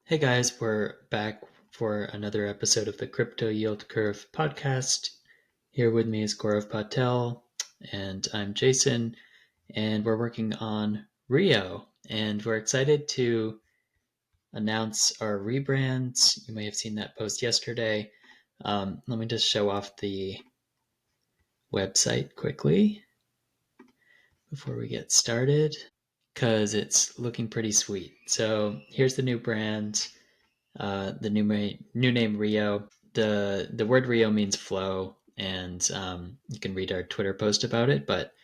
Hey guys, we're back for another episode of the Crypto Yield Curve podcast. Here with me is Gaurav Patel, and I'm Jason, and we're working on Rio, and we're excited to announce our rebrands. You may have seen that post yesterday. Let me just show off the website quickly before we get started, because it's looking pretty sweet. So here's the new brand. The new name Rio. The word Rio means flow, and you can read our Twitter post about it. But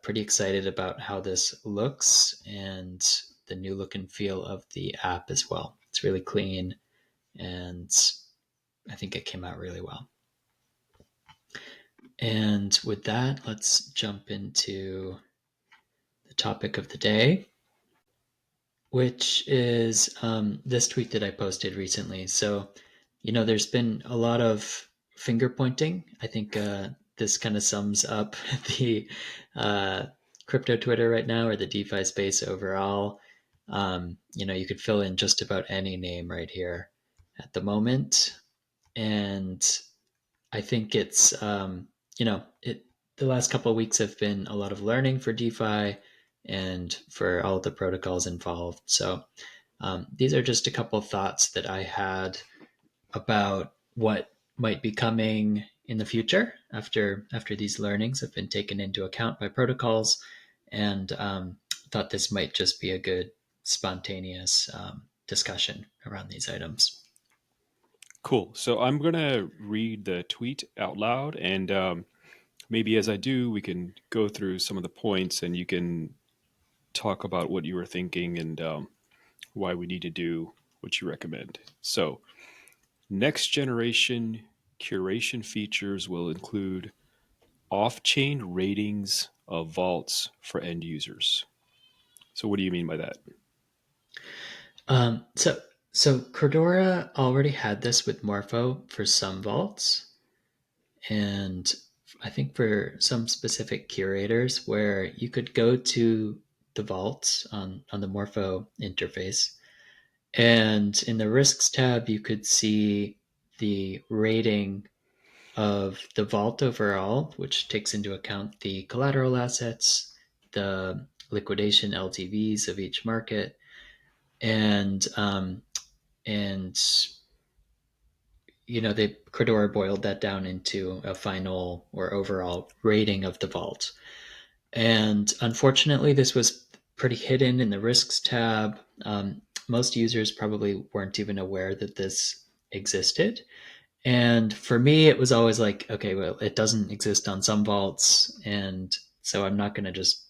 pretty excited about how this looks and the new look and feel of the app as well. It's really clean, and I think it came out really well. And with that, let's jump into the topic of the day, which is this tweet that I posted recently. So, there's been a lot of finger pointing. I think this kind of sums up the uh, crypto Twitter right now, or the DeFi space overall. You could fill in just about any name right here at the moment. And I think it's, the last couple of weeks have been a lot of learning for DeFi and for all of the protocols involved. So these are just a couple of thoughts that I had about what might be coming in the future after these learnings have been taken into account by protocols, and thought this might just be a good spontaneous discussion around these items. Cool. So I'm going to read the tweet out loud, and maybe as I do, we can go through some of the points and you can talk about what you were thinking and why we need to do what you recommend. So, next generation curation features will include off chain ratings of vaults for end users. So, what do you mean by that? Um, so so Cordora already had this with Morpho for some vaults, and I think for some specific curators where you could go to the vaults on the Morpho interface, and in the risks tab you could see the rating of the vault overall, which takes into account the collateral assets, the liquidation LTVs of each market, and and they Credora boiled that down into a final or overall rating of the vault. And unfortunately, this was pretty hidden in the risks tab. Most users probably weren't even aware that this existed. And for me, it was always like, okay, well, it doesn't exist on some vaults. And so I'm not going to just,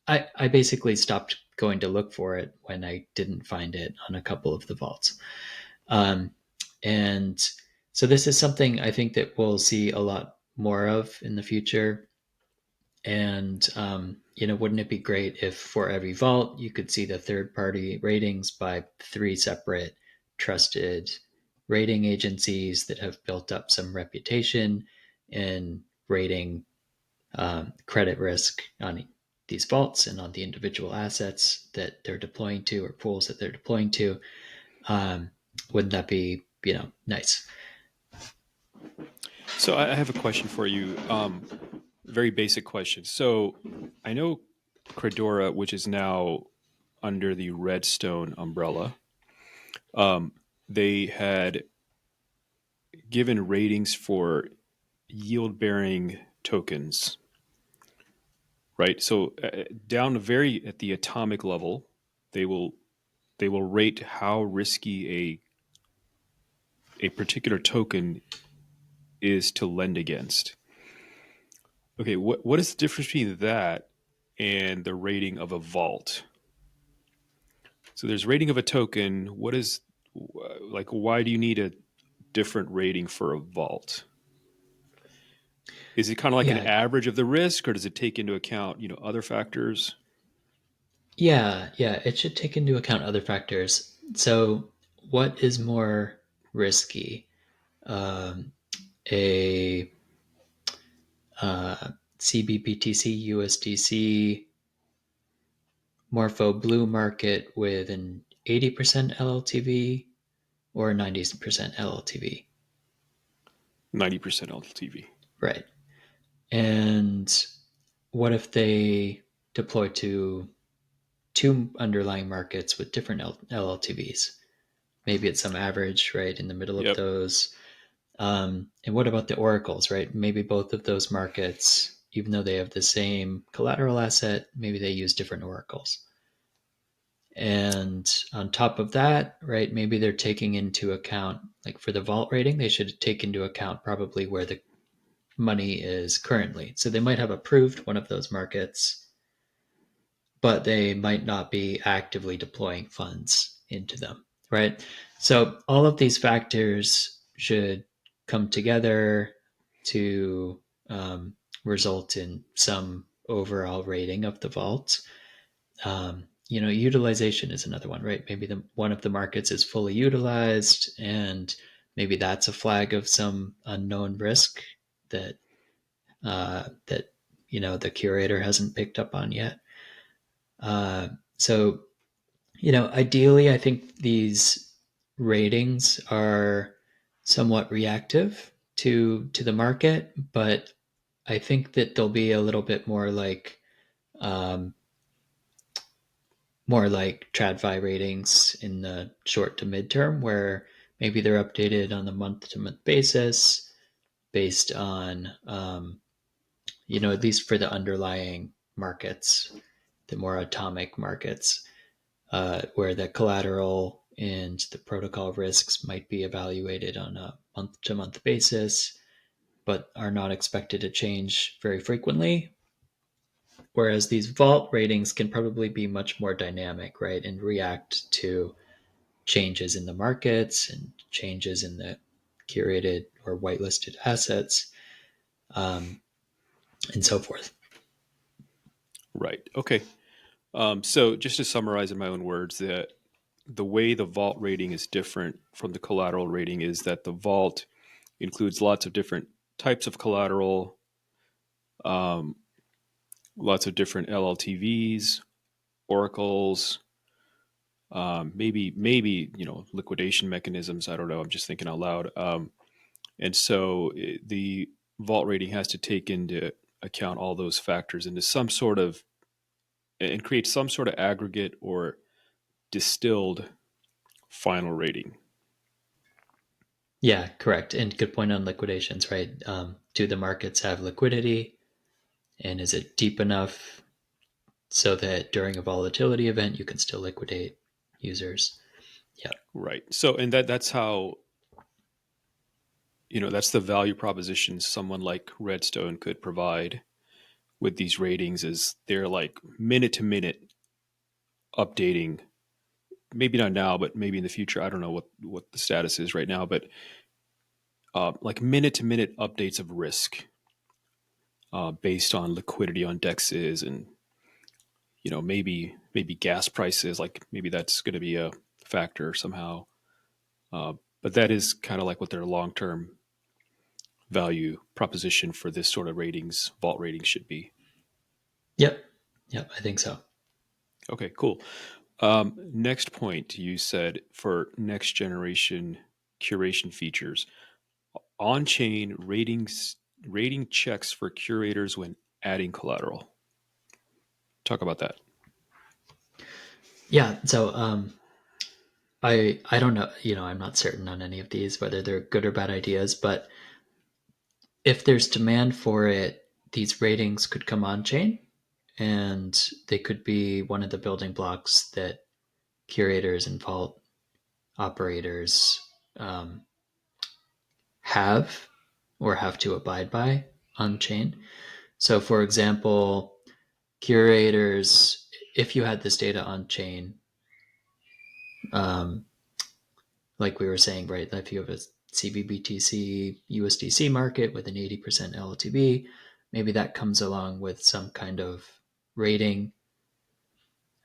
I basically stopped going to look for it when I didn't find it on a couple of the vaults. Um, and so this is something I think that we'll see a lot more of in the future. And, wouldn't it be great if for every vault you could see the third party ratings by three separate trusted rating agencies that have built up some reputation in rating credit risk on these vaults and on the individual assets that they're deploying to, or pools that they're deploying to? Um, wouldn't that be, nice? So, I have a question for you. Very basic question. So, I know Credora, which is now under the Redstone umbrella, um, they had given ratings for yield bearing tokens, right? So down very at the atomic level, they will they will rate how risky a particular token is to lend against. Okay, what is the difference between that and the rating of a vault? So there's rating of a token. What is like? Why do you need a different rating for a vault? Is it kind of like an Yeah, average of the risk, or does it take into account other factors? yeah. It should take into account other factors. So, what is more risky? Um, a CBBTC USDC Morpho blue market with an 80% LLTV or 90% LLTV. 90% LTV. Right. And what if they deploy to two underlying markets with different LLTVs? Maybe it's some average, right, in the middle of Yep. those. And what about the oracles, right? Maybe both of those markets, even though they have the same collateral asset, maybe they use different oracles. And on top of that, right, maybe they're taking into account, like for the vault rating, they should take into account probably where the money is currently. So they might have approved one of those markets, but they might not be actively deploying funds into them, right? So all of these factors should come together to result in some overall rating of the vault. Utilization is another one, right? Maybe one of the markets is fully utilized, and maybe that's a flag of some unknown risk that the curator hasn't picked up on yet. So ideally, I think these ratings are somewhat reactive to the market, but I think that they'll be a little bit um, more like TradFi ratings in the short to midterm, where maybe they're updated on a month to month basis based on at least for the underlying markets, the more atomic markets, where the collateral and the protocol risks might be evaluated on a month to month basis, but are not expected to change very frequently. Whereas these vault ratings can probably be much more dynamic, right, and react to changes in the markets and changes in the curated or whitelisted assets, um, and so forth. Right. Okay. So just to summarize in my own words, that the way the vault rating is different from the collateral rating is that the vault includes lots of different types of collateral, um, lots of different LLTVs, oracles, maybe liquidation mechanisms. I don't know. I'm just thinking out loud. And so the vault rating has to take into account all those factors into some sort of and create some sort of aggregate or distilled final rating. Yeah, correct. And good point on liquidations, right? Do the markets have liquidity? And is it deep enough so that during a volatility event, you can still liquidate users? Yeah. Right. So and that's how that's the value proposition someone like Redstone could provide with these ratings is they're like minute to minute updating. Maybe not now, but maybe in the future. I don't know what the status is right now, but like minute to minute updates of risk based on liquidity on dexes and maybe gas prices. Like maybe that's going to be a factor somehow. Uh, but that is kind of like what their long term value proposition for this sort of ratings, vault ratings should be. Yep. Yep. I think so. Okay, cool. Next point, you said for next generation curation features, on chain ratings, rating checks for curators when adding collateral. Talk about that. Yeah. So I don't know. I'm not certain on any of these whether they're good or bad ideas, but if there's demand for it, these ratings could come on chain, and they could be one of the building blocks that curators and vault operators um, have or have to abide by on chain. So, for example, curators, if you had this data on chain, um, like we were saying, right, if you have a CBBTC USDC market with an 80% LTV, maybe that comes along with some kind of rating,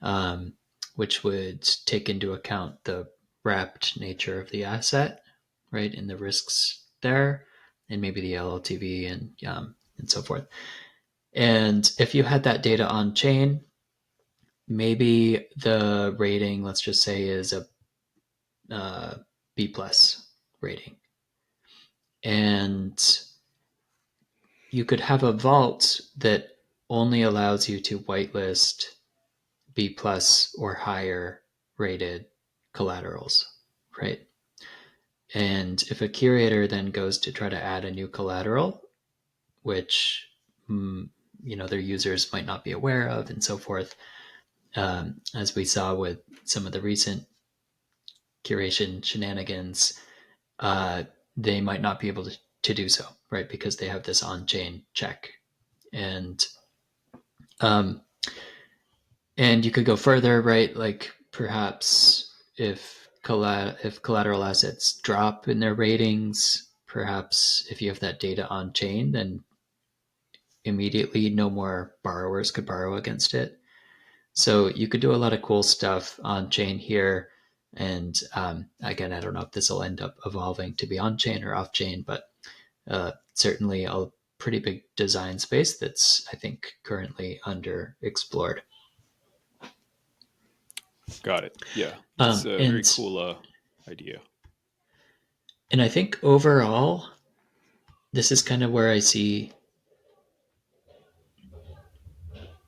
um, which would take into account the wrapped nature of the asset, right, and the risks there, and maybe the LLTV and so forth. And if you had that data on chain, maybe the rating, let's just say, is a B plus rating, and you could have a vault that only allows you to whitelist B plus or higher rated collaterals, right? And if a curator then goes to try to add a new collateral, which their users might not be aware of, and so forth, as we saw with some of the recent curation shenanigans, uh, they might not be able to do so, right? Because they have this on-chain check, and um, and you could go further, right? Like perhaps if collateral assets drop in their ratings, perhaps if you have that data on chain, then immediately no more borrowers could borrow against it. So you could do a lot of cool stuff on chain here. And again, I don't know if this will end up evolving to be on chain or off chain, but certainly a pretty big design space that's, I think, currently underexplored. Got it. Yeah, that's Um, a very and cool idea. and I think overall, this is kind of where I see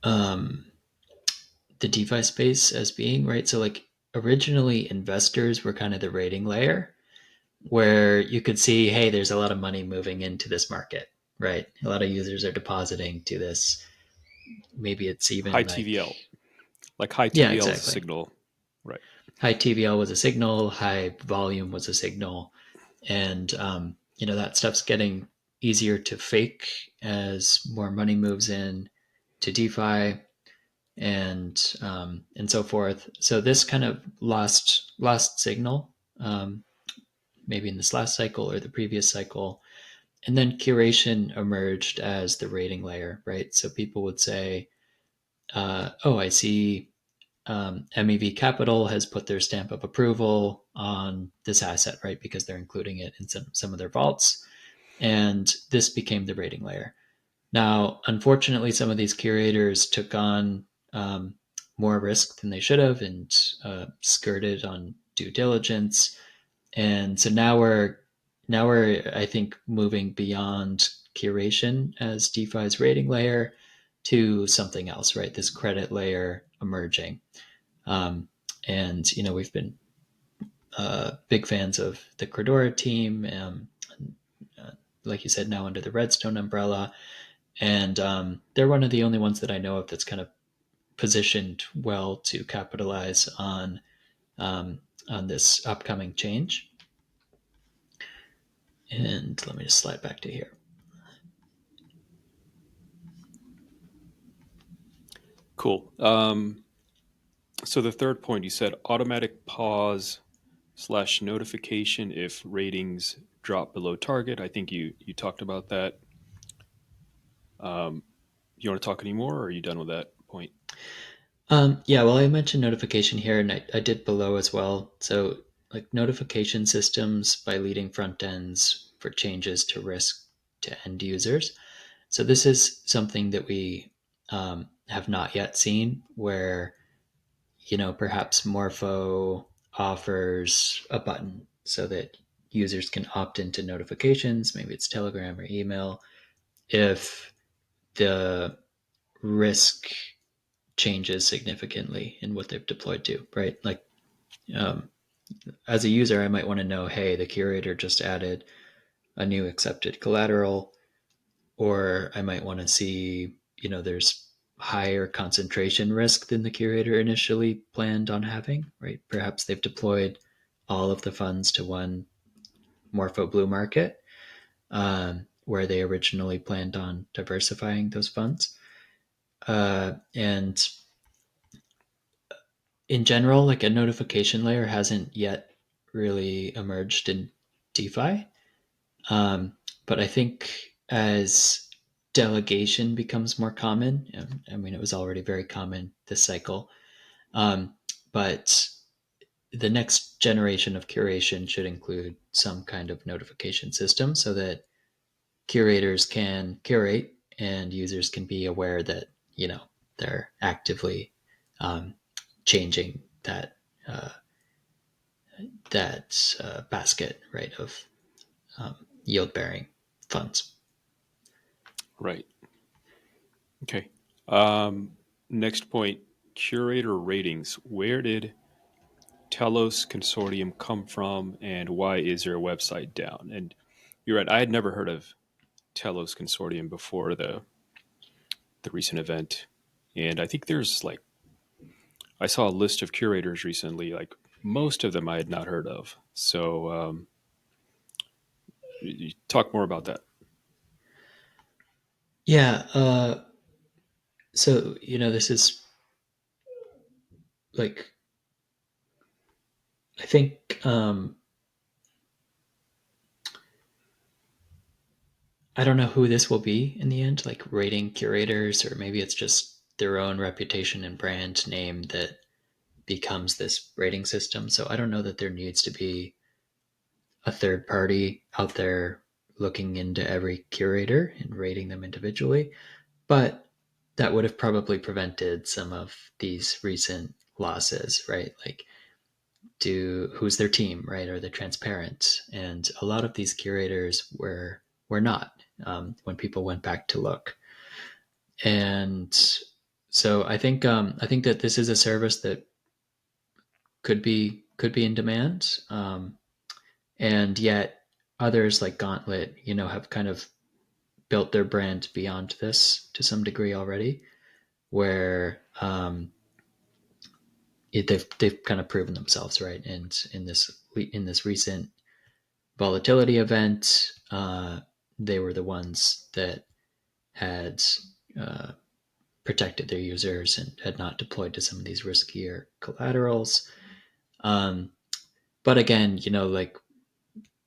um, the DeFi space as being, right. So like originally, investors were kind of the rating layer, where you could see, hey, there's a lot of money moving into this market, right? A lot of users are depositing to this. Maybe it's High even like, TVL, like high yeah, TVL is a exactly. signal, right? High TVL was a signal, high volume was a signal, and that stuff's getting easier to fake as more money moves in to DeFi and so forth. So this kind of lost signal, maybe in this last cycle or the previous cycle, and then curation emerged as the rating layer, right? So people would say, "Oh, I see MEV Capital has put their stamp of approval on this asset, right? Because they're including it in some of their vaults." And this became the rating layer. Now, unfortunately, some of these curators took on more risk than they should have and skirted on due diligence. And so now we're I think moving beyond curation as DeFi's rating layer to something else, right? This credit layer emerging. Um, and we've been big fans of the Credora team, uh, like you said, now under the Redstone umbrella, and they're one of the only ones that I know of that's kind of positioned well to capitalize um, on this upcoming change. And let me just slide back to here. Cool. So the third point, you said automatic pause slash notification if ratings drop below target. I think you talked about that. You want to talk anymore, or are you done with that point? Yeah, well, I mentioned notification here, and I did below as well. So, like notification systems by leading front ends for changes to risk to end users. So, this is something that we have not yet seen, where perhaps Morpho offers a button so that users can opt into notifications. Maybe it's Telegram or email if the risk changes significantly in what they've deployed to, right? Like um, as a user, I might want to know, hey, the curator just added a new accepted collateral, or I might want to see, there's higher concentration risk than the curator initially planned on having, right? Perhaps they've deployed all of the funds to one Morpho Blue market, where they originally planned on diversifying those funds. And in general, like a notification layer hasn't yet really emerged in DeFi. Um, but I think as delegation becomes more common, I mean, it was already very common this cycle, um, but the next generation of curation should include some kind of notification system so that curators can curate and users can be aware that, they're actively um, changing uh, that basket, right, of yield bearing funds. Right. Okay. Um, Next point, curator ratings. Where did Telos Consortium come from, and why is their website down? And you're right, I had never heard of Telos Consortium before the recent event. And I think there's like, I saw a list of curators recently, like most of them I had not heard of. So talk more about that. Yeah. So this is like I think I don't know who this will be in the end, like rating curators, or maybe it's just their own reputation and brand name that becomes this rating system. So I don't know that there needs to be a third party out there looking into every curator and rating them individually, but that would have probably prevented some of these recent losses, right? Like, who's their team, right? Are they transparent? And a lot of these curators were not, when people went back to look. And so I think that this is a service that could be in demand, and yet others like Gauntlet, have kind of built their brand beyond this to some degree already, where they've kind of proven themselves, right? And in this recent volatility event, they were the ones that had uh, protected their users and had not deployed to some of these riskier collaterals. Um, but again, like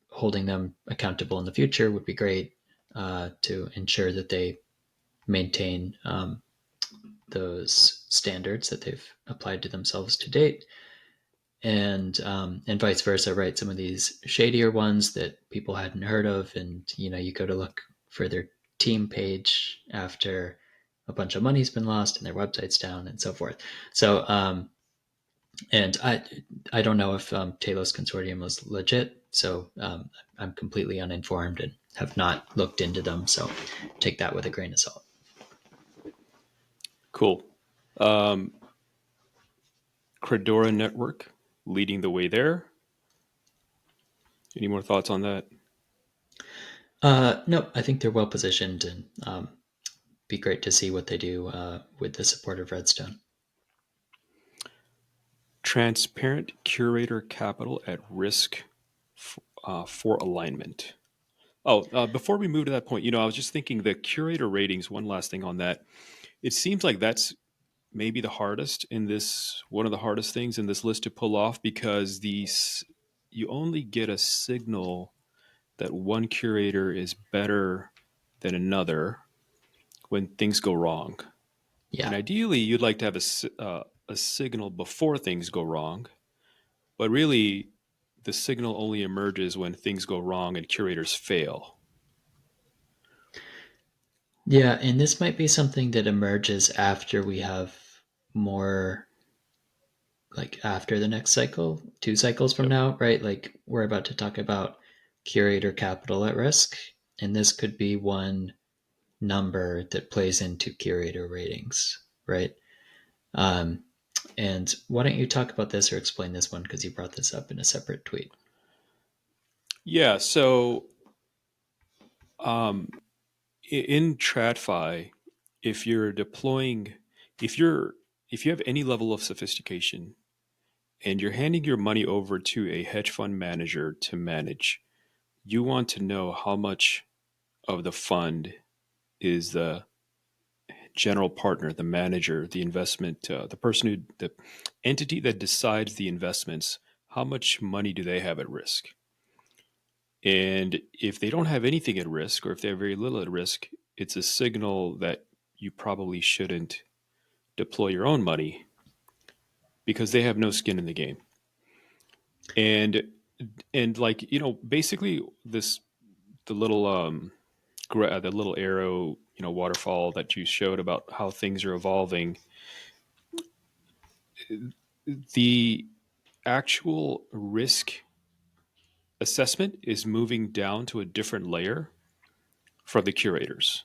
holding them accountable in the future would be great, to ensure that they maintain those standards that they've applied to themselves to date, and vice versa, right? Some of these shadier ones that people hadn't heard of, and you go to look for their team page after a bunch of money's been lost and their website's down and so forth. So, and I don't know if Talos Consortium was legit, so I'm completely uninformed and have not looked into them. So take that with a grain of salt. Cool. Um, Credora Network leading the way there. Any more thoughts on that? No, I think they're well positioned, and be great to see what they do with the support of Redstone. Transparent curator capital at risk for alignment. Oh, before we move to that point, I was just thinking the curator ratings. One last thing on that. It seems like that's maybe the hardest in this, one of the hardest things in this list to pull off because these, you only get a signal that one curator is better than another when things go wrong. And Yeah. ideally, you'd like to have a signal before things go wrong, but really, the signal only emerges when things go wrong and curators fail. Yeah, and this might be something that emerges after we have more, like after the next cycle, 2 cycles from Yep. now, right? Like we're about to talk about curator capital at risk, and this could be one number that plays into curator ratings, right? Um, and why don't you talk about this or explain this one because you brought this up in a separate tweet? Yeah. So um, in TradFi, if you're deploying, if you're if you have any level of sophistication and you're handing your money over to a hedge fund manager to manage, you want to know how much of the fund is the general partner, the manager, the investment, the entity that decides the investments, how much money do they have at risk? And if they don't have anything at risk, or if they have very little at risk, it's a signal that you probably shouldn't deploy your own money because they have no skin in the game. And like basically this the little the little arrow waterfall that you showed about how things are evolving. the actual risk assessment is moving down to a different layer for the curators.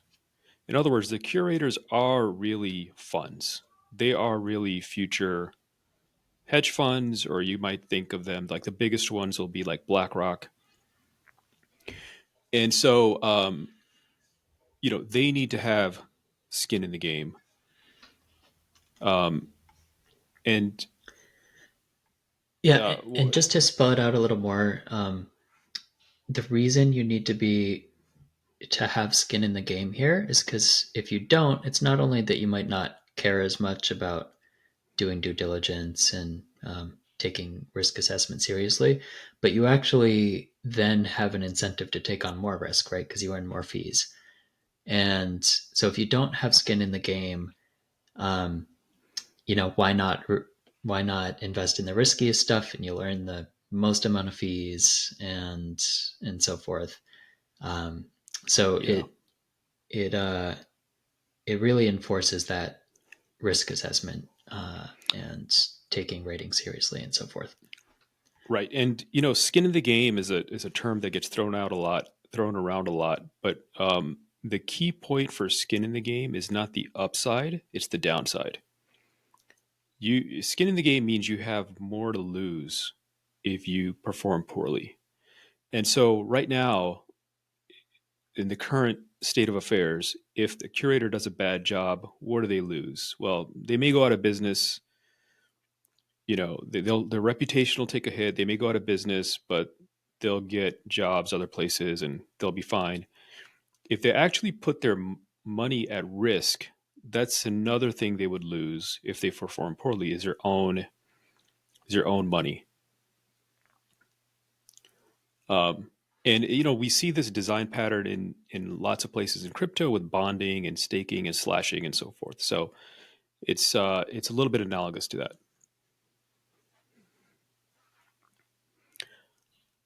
In other words, the curators are really funds. They are really future hedge funds, or you might think of them like the biggest ones will be like BlackRock. And so, they need to have skin in the game. Um, and Yeah, uh, and just to spell it out a little more, the reason you need to have skin in the game here is because if you don't, it's not only that you might not care as much about doing due diligence and taking risk assessment seriously, but you actually then have an incentive to take on more risk, right? Because you earn more fees. And so if you don't have skin in the game, um, why not invest in the riskiest stuff and you'll earn the most amount of fees and so forth. Um, so yeah, it really enforces that risk assessment and taking rating seriously and so forth. right. And skin in the game is a term that gets thrown around a lot. But the key point for skin in the game is not the upside; it's the downside. You skin in the game means you have more to lose if you perform poorly. And so, right now, in the current state of affairs, if the curator does a bad job, what do they lose? Well, they may go out of business. Their reputation will take a hit. They may go out of business, but they'll get jobs other places and they'll be fine. If they actually put their money at risk, that's another thing they would lose if they perform poorly is their own money. Um, and we see this design pattern in lots of places in crypto with bonding and staking and slashing and so forth. So it's a little bit analogous to that.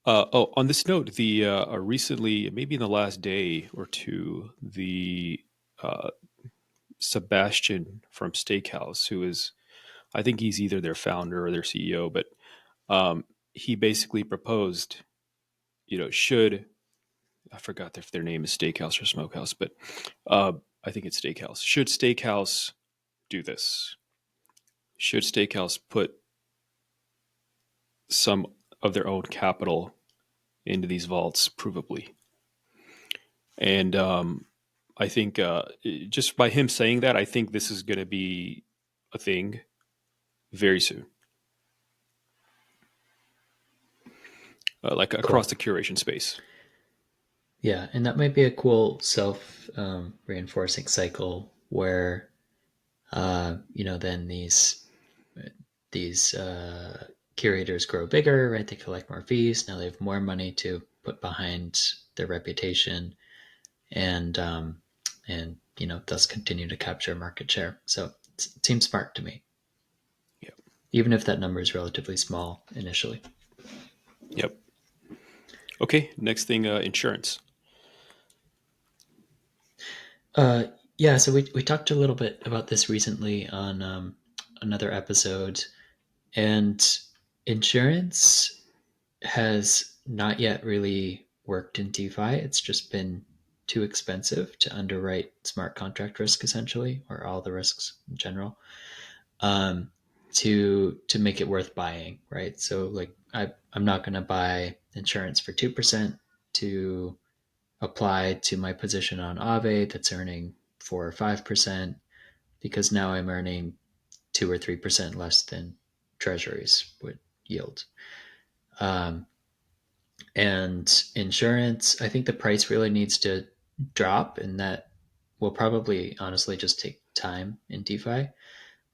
On this note, the recently, maybe in the last day or two, the uh, Sebastian from Steakhouse, who is, I think he's either their founder or their CEO, but um, he basically proposed, should I forgot if their name is Steakhouse or Smokehouse, but uh, I think it's Steakhouse. Should Steakhouse do this? Should Steakhouse put some of their own capital into these vaults provably? And I think just by him saying that, I think this is going to be a thing very soon, like across Cool. the curation space. Yeah, and that might be a cool self reinforcing cycle where then these curators grow bigger, right? They collect more fees. Now they have more money to put behind their reputation, and thus continue to capture market share. So it seems smart to me, Yep. even if that number is relatively small initially. Yep. Okay. Next thing, insurance. Uh, yeah, so we talked a little bit about this recently on another episode, and insurance has not yet really worked in DeFi. It's just been too expensive to underwrite smart contract risk, essentially, or all the risks in general, um, to make it worth buying, right? So like I'm not going to buy insurance for 2% to apply to my position on Aave that's earning 4 or 5% because now I'm earning 2 or 3% less than treasuries would yield. Um, and insurance, I think the price really needs to drop, and that will probably honestly just take time in DeFi.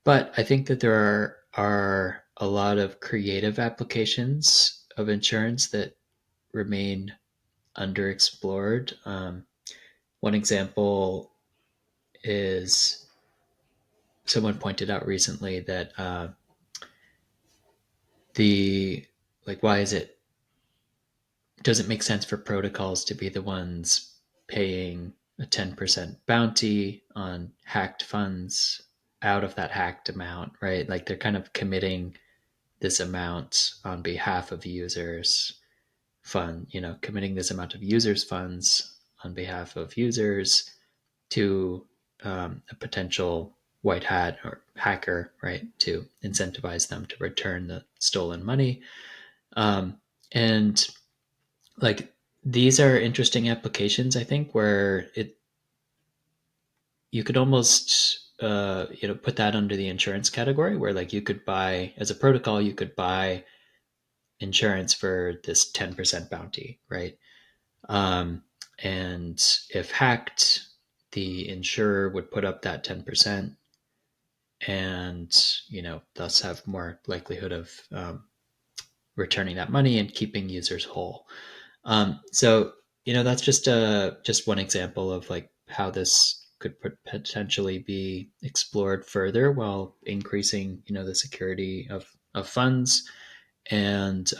But I think that there are a lot of creative applications of insurance that remain underexplored. One example is someone pointed out recently that the why is it does it make sense for protocols to be the ones paying a 10% bounty on hacked funds out of that hacked amount, right? Like they're kind of committing this amount on behalf of users committing this amount of users funds on behalf of users to a potential white hat or hacker, right, to incentivize them to return the stolen money. And like these are interesting applications, I think, where it you could almost put that under the insurance category, where like you could buy as a protocol, you could buy insurance for this 10% bounty, right? Um, and if hacked, the insurer would put up that 10% and, thus have more likelihood of returning that money and keeping users whole. That's just one example of like how this could potentially be explored further while increasing, the security of funds and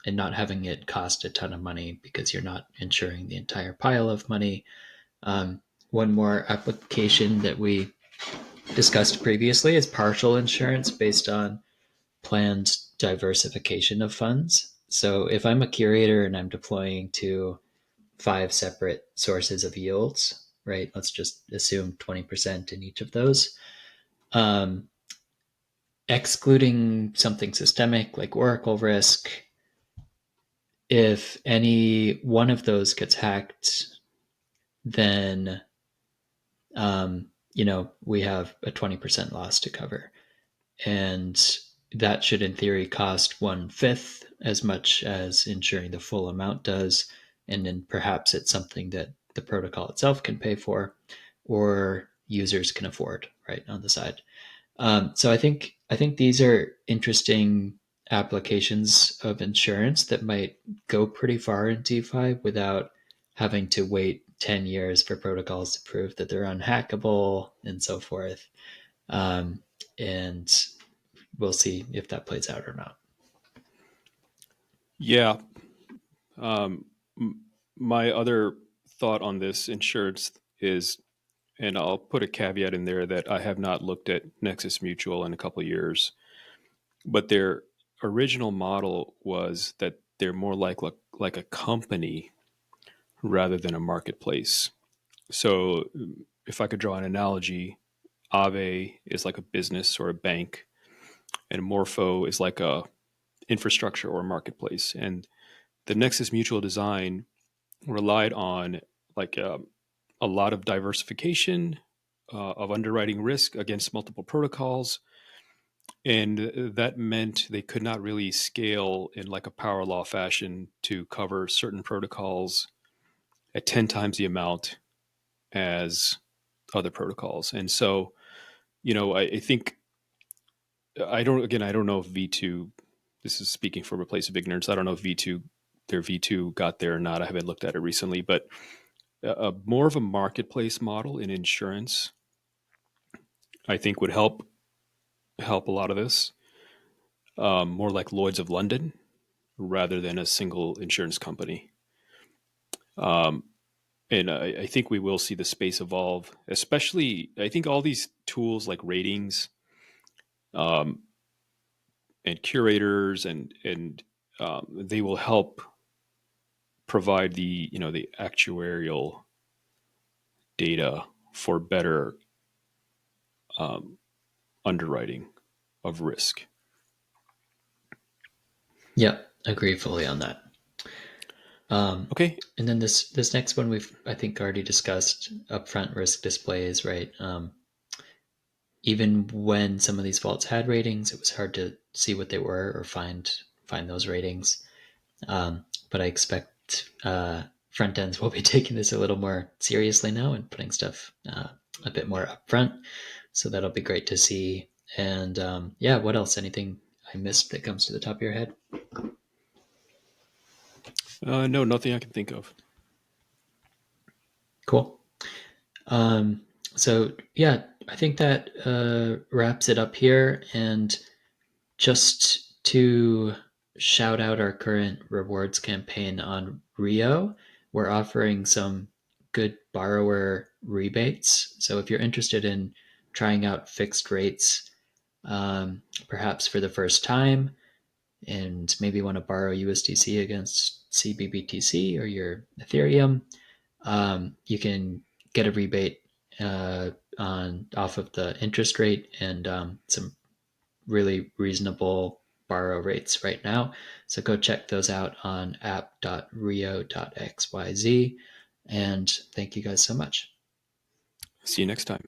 not having it cost a ton of money because you're not insuring the entire pile of money. Um, One more application that we discussed previously is partial insurance based on planned diversification of funds. So if I'm a curator and I'm deploying to five separate sources of yields, right? Let's just assume 20% in each of those. Um, Excluding something systemic like Oracle risk, if any one of those gets hacked, then we have a 20% loss to cover. And that should, in theory, cost one fifth as much as insuring the full amount does. And then perhaps it's something that the protocol itself can pay for or users can afford, right, on the side. So I think these are interesting applications of insurance that might go pretty far in DeFi without having to wait 10 years for protocols to prove that they're unhackable and so forth. Um, and we'll see if that plays out or not. Yeah. Um, my other thought on this insurance is, and I'll put a caveat in there that I have not looked at Nexus Mutual in a couple of years, but their original model was that they're more like a company rather than a marketplace. So, if I could draw an analogy, Aave is like a business or a bank, and Morpho is like a infrastructure or a marketplace. And the Nexus Mutual design relied on like a lot of diversification of underwriting risk against multiple protocols, and that meant they could not really scale in like a power law fashion to cover certain protocols at 10 times the amount as other protocols. And so, I think I don't know if V2, this is speaking from a place of ignorance. I don't know if their V2 got there or not. I haven't looked at it recently, but more of a marketplace model in insurance, I think would help a lot of this. More like Lloyd's of London rather than a single insurance company. Um, and I think we will see the space evolve, especially I think all these tools like ratings um, and curators and they will help provide the actuarial data for better um, underwriting of risk. Yep, agree fully on that. Um, Okay. and then this next one we've I think already discussed upfront risk displays, right? Even when some of these vaults had ratings, it was hard to see what they were or find those ratings. But I expect front ends will be taking this a little more seriously now and putting stuff a bit more upfront. So that'll be great to see. And yeah, what else? Anything I missed that comes to the top of your head? No, nothing I can think of. Cool. Um, so yeah, I think that wraps it up here. And just to shout out our current rewards campaign on Rio, we're offering some good borrower rebates. So if you're interested in trying out fixed rates, perhaps for the first time, and maybe want to borrow USDC against CBBTC or your Ethereum, you can get a rebate on off of the interest rate and some really reasonable borrow rates right now. So go check those out on app.rio.xyz. And thank you guys so much. See you next time.